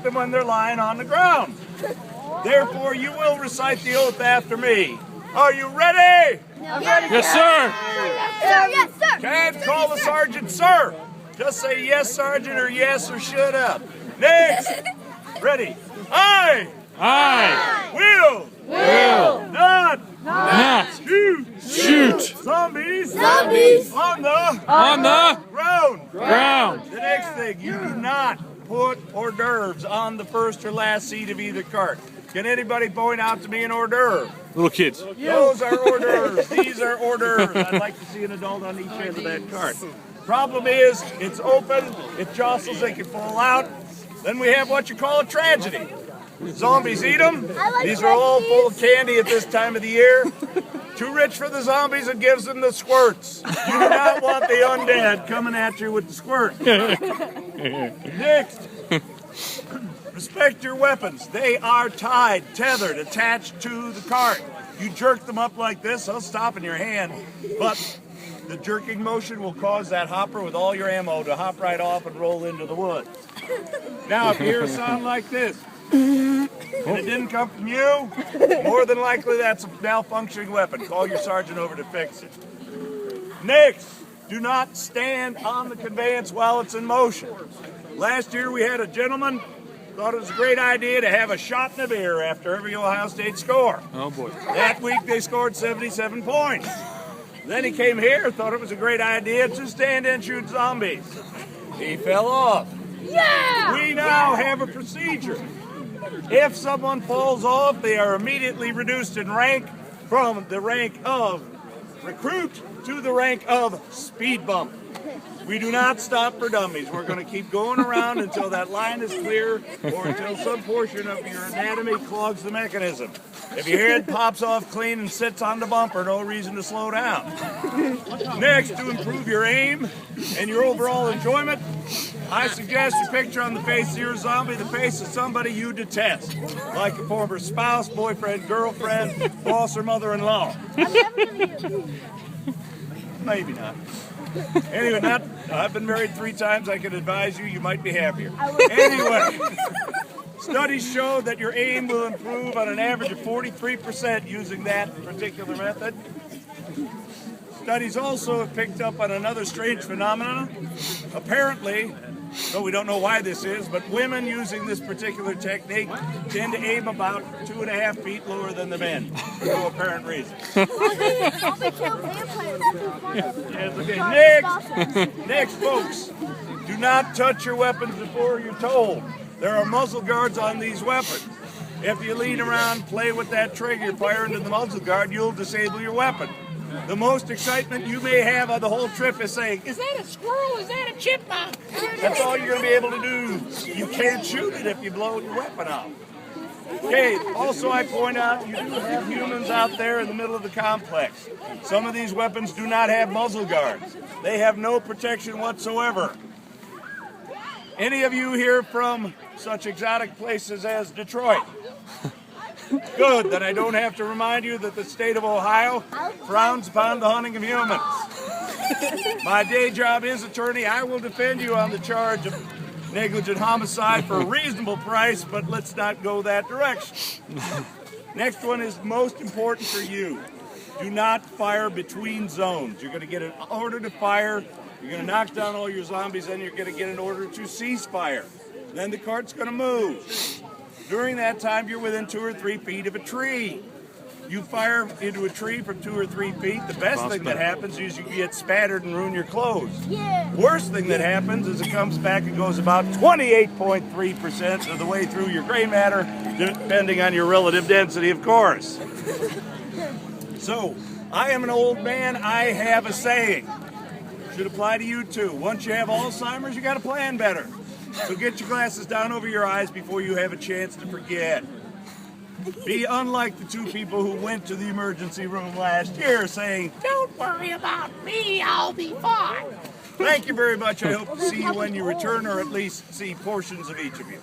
them when they're lying on the ground. Therefore, you will recite the oath after me. Are you ready? Yes, sir. Yes, sir. Can't call the sergeant sir. Just say yes, sergeant, or yes, or shut up. Next. Ready. I will not shoot zombies on the ground. The next thing, you do not put hors d'oeuvres on the first or last seat of either cart. Can anybody point out to me an hors d'oeuvre? Little kids. Those are hors d'oeuvres. These are hors d'oeuvres. I'd like to see an adult on each end of that cart. Problem is, it's open, it jostles, they can fall out. Then we have what you call a tragedy. Zombies eat them. These are all full of candy at this time of the year. Too rich for the zombies, it gives them the squirts. You do not want the undead coming at you with the squirt. Next. Respect your weapons. They are tied, tethered, attached to the cart. You jerk them up like this, they'll stop in your hand, but the jerking motion will cause that hopper with all your ammo to hop right off and roll into the woods. Now, if you hear a sound like this, and it didn't come from you, more than likely that's a malfunctioning weapon. Call your sergeant over to fix it. Next, do not stand on the conveyance while it's in motion. Last year we had a gentleman thought it was a great idea to have a shot in the beer after every Ohio State score. Oh boy. That week they scored 77 points. Then he came here, thought it was a great idea to stand and shoot zombies. He fell off. Yeah! We now have a procedure. If someone falls off, they are immediately reduced in rank from the rank of recruit to the rank of speed bump. We do not stop for dummies. We're going to keep going around until that line is clear or until some portion of your anatomy clogs the mechanism. If your head pops off clean and sits on the bumper, no reason to slow down. Next, to improve your aim and your overall enjoyment, I suggest you picture on the face of your zombie the face of somebody you detest, like a former spouse, boyfriend, girlfriend, boss, or mother-in-law. Maybe not. Anyway, I've been married 3 times. I can advise you, you might be happier. Anyway, studies show that your aim will improve on an average of 43% using that particular method. Studies also have picked up on another strange phenomenon. Apparently, though we don't know why this is, but women using this particular technique tend to aim about 2.5 feet lower than the men. For no apparent reason. Yes, okay. Next, folks, do not touch your weapons before you're told. There are muzzle guards on these weapons. If you lean around, play with that trigger, fire into the muzzle guard, you'll disable your weapon. The most excitement you may have on the whole trip is saying, "Is that a squirrel? Is that a chipmunk?" That's all you're going to be able to do. You can't shoot it if you blow your weapon off. Okay, also I point out you do have humans out there in the middle of the complex. Some of these weapons do not have muzzle guards. They have no protection whatsoever. Any of you here from such exotic places as Detroit? Good, then I don't have to remind you that the state of Ohio frowns upon the hunting of humans. My day job is attorney. I will defend you on the charge of negligent homicide for a reasonable price, but let's not go that direction. Next one is most important for you. Do not fire between zones. You're going to get an order to fire. You're going to knock down all your zombies, then you're going to get an order to cease fire. Then the cart's going to move. During that time, you're within 2 or 3 feet of a tree. You fire into a tree from 2 or 3 feet. The best thing that happens is you get spattered and ruin your clothes. Yeah. Worst thing that happens is it comes back and goes about 28.3% of the way through your gray matter, depending on your relative density, of course. So, I am an old man. I have a saying. Should apply to you too. Once you have Alzheimer's, you got to plan better. So get your glasses down over your eyes before you have a chance to forget. Be unlike the 2 people who went to the emergency room last year saying, "Don't worry about me, I'll be fine." Thank you very much. I hope to see you when you return, or at least see portions of each of you.